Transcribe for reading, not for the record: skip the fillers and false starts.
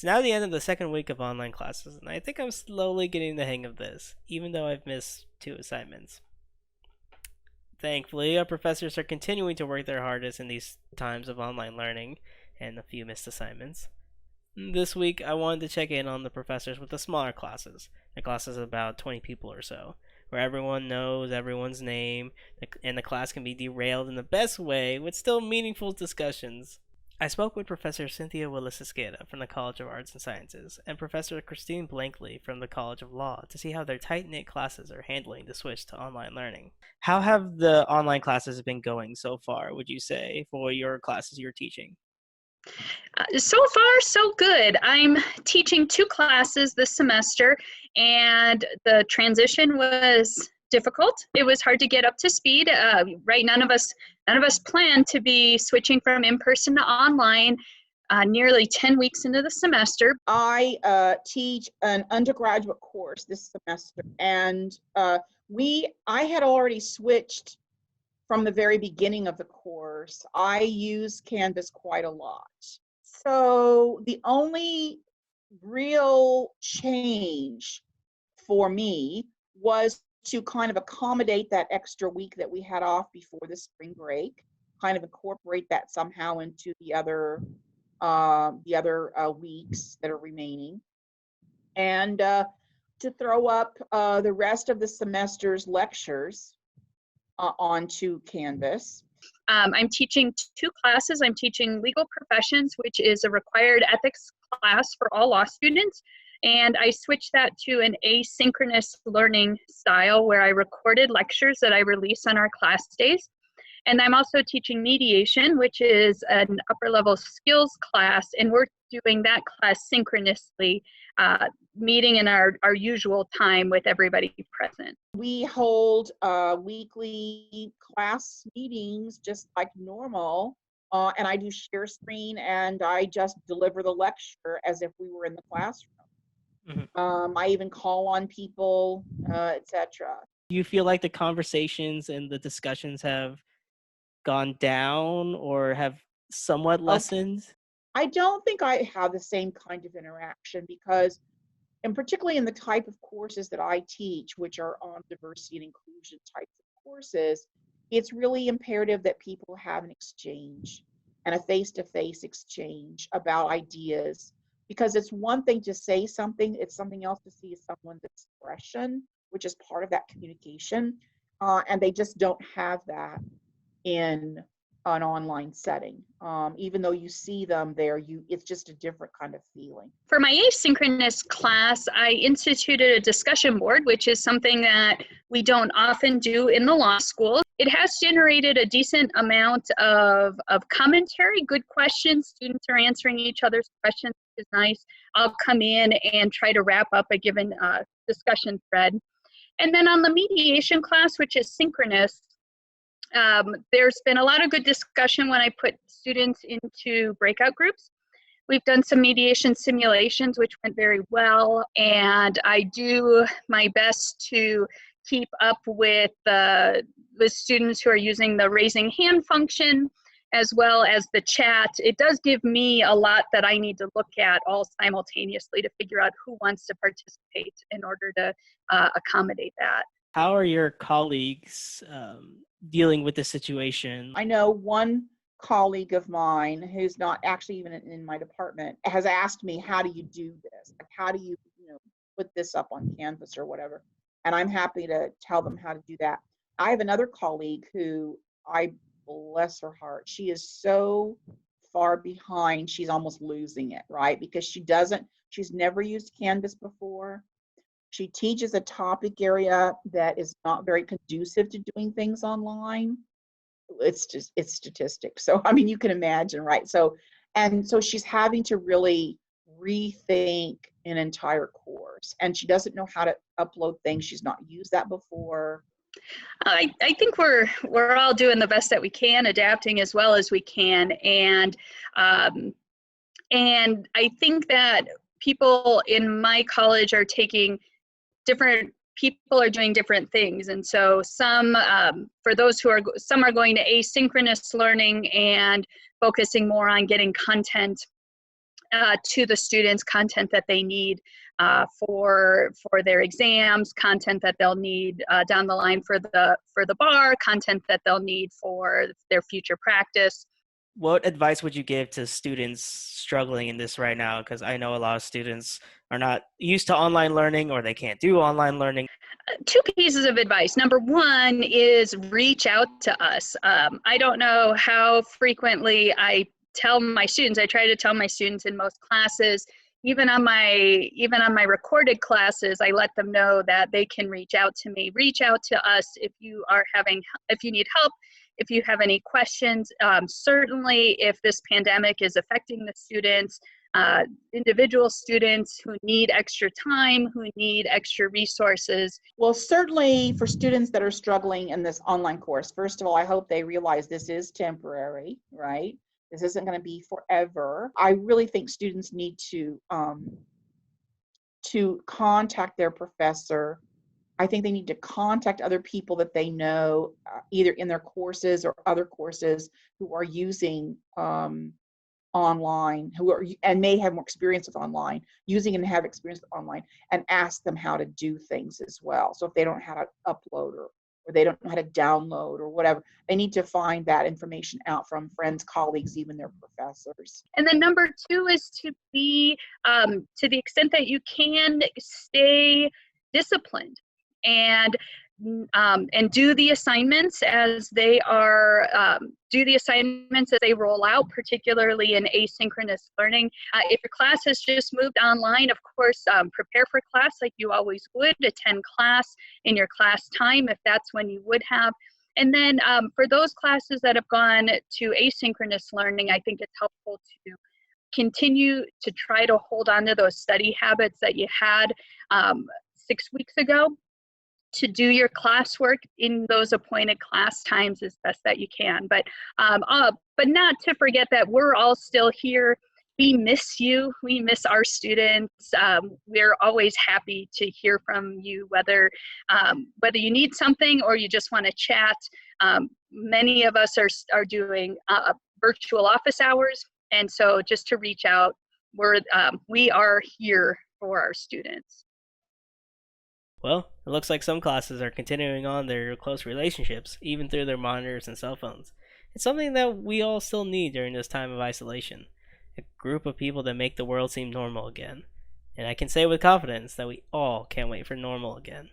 It's now the end of the second week of online classes, and I think I'm slowly getting the hang of this, even though I've missed two assignments. Thankfully, our professors are continuing to work their hardest in these times of online learning and a few missed assignments. This week, I wanted to check in on the professors with the smaller classes, the classes of about 20 people or so, where everyone knows everyone's name, and the class can be derailed in the best way with still meaningful discussions. I spoke with Professor Cynthia Willis-Esqueda from the College of Arts and Sciences and Professor Christine Blankley from the College of Law to see how their tight-knit classes are handling the switch to online learning. How have the online classes been going so far, would you say, for your classes you're teaching? So far, so good. I'm teaching two classes this semester, and the transition was difficult. It was hard to get up to speed. Right, none of us planned to be switching from in-person to online. Nearly 10 weeks into the semester. I teach an undergraduate course this semester, and I had already switched from the very beginning of the course. I use Canvas quite a lot. So the only real change for me was to kind of accommodate that extra week that we had off before the spring break, kind of incorporate that somehow into the other weeks that are remaining, and to throw up the rest of the semester's lectures onto Canvas. I'm teaching two classes. I'm teaching legal professions, which is a required ethics class for all law students. And I switched that to an asynchronous learning style where I recorded lectures that I release on our class days. And I'm also teaching mediation, which is an upper level skills class, and we're doing that class synchronously, meeting in our usual time with everybody present. We hold weekly class meetings just like normal, and I do share screen and I just deliver the lecture as if we were in the classroom. I even call on people, etc. Do you feel like the conversations and the discussions have gone down or have somewhat lessened? I don't think I have the same kind of interaction because, and particularly in the type of courses that I teach, which are on diversity and inclusion types of courses, it's really imperative that people have an exchange and a face-to-face exchange about ideas, because it's one thing to say something, it's something else to see someone's expression, which is part of that communication, and they just don't have that in an online setting. Even though you see them there, it's just a different kind of feeling. For my asynchronous class, I instituted a discussion board, which is something that we don't often do in the law school. It has generated a decent amount of commentary, good questions. Students are answering each other's questions, which is nice. I'll come in and try to wrap up a given discussion thread. And then on the mediation class, which is synchronous, there's been a lot of good discussion when I put students into breakout groups. We've done some mediation simulations, which went very well, and I do my best to keep up with the students who are using the raising hand function, as well as the chat. It does give me a lot that I need to look at all simultaneously to figure out who wants to participate in order to accommodate that. How are your colleagues dealing with the situation? I know one colleague of mine who's not actually even in my department has asked me, how do you do this? Like, how do you, put this up on Canvas or whatever? And I'm happy to tell them how to do that. I have another colleague who, I bless her heart, she is so far behind, she's almost losing it, right? Because she's never used Canvas before. She teaches a topic area that is not very conducive to doing things online. It's statistics. So, I mean, you can imagine, right? So she's having to really rethink an entire course, and she doesn't know how to upload things. She's not used that before. I think we're all doing the best that we can, adapting as well as we can, and I think that people in my college are taking different people are doing different things, and so some for those who are some are going to asynchronous learning and focusing more on getting content to the students content that they need for their exams, content that they'll need down the line for the bar, content that they'll need for their future practice. What advice would you give to students struggling in this right now? Because I know a lot of students are not used to online learning or they can't do online learning. Two pieces of advice. Number one is reach out to us. I don't know how frequently I tell my students, I try to tell my students in most classes, even on my recorded classes, I let them know that they can reach out to me. Reach out to us if you need help, if you have any questions. Certainly if this pandemic is affecting the students, individual students who need extra time, who need extra resources. Well, certainly for students that are struggling in this online course, first of all, I hope they realize this is temporary, right? This isn't going to be forever. I really think students need to contact their professor. I think they need to contact other people that they know, either in their courses or other courses, who are using online, and may have more experience with online, using and have experience with online, and ask them how to do things as well. So if they don't know how to upload or they don't know how to download or whatever, they need to find that information out from friends, colleagues, even their professors. And then number two is to be, to the extent that you can, stay disciplined and do the assignments as they roll out, particularly in asynchronous learning. If your class has just moved online, of course, prepare for class like you always would. Attend class in your class time if that's when you would have. And then for those classes that have gone to asynchronous learning, I think it's helpful to continue to try to hold on to those study habits that you had 6 weeks ago, to do your classwork in those appointed class times as best that you can. But not to forget that we're all still here. We miss you. We miss our students. We're always happy to hear from you, whether you need something or you just want to chat. Many of us are doing virtual office hours, and so just to reach out, we are here for our students. Well, it looks like some classes are continuing on their close relationships, even through their monitors and cell phones. It's something that we all still need during this time of isolation. A group of people that make the world seem normal again. And I can say with confidence that we all can't wait for normal again.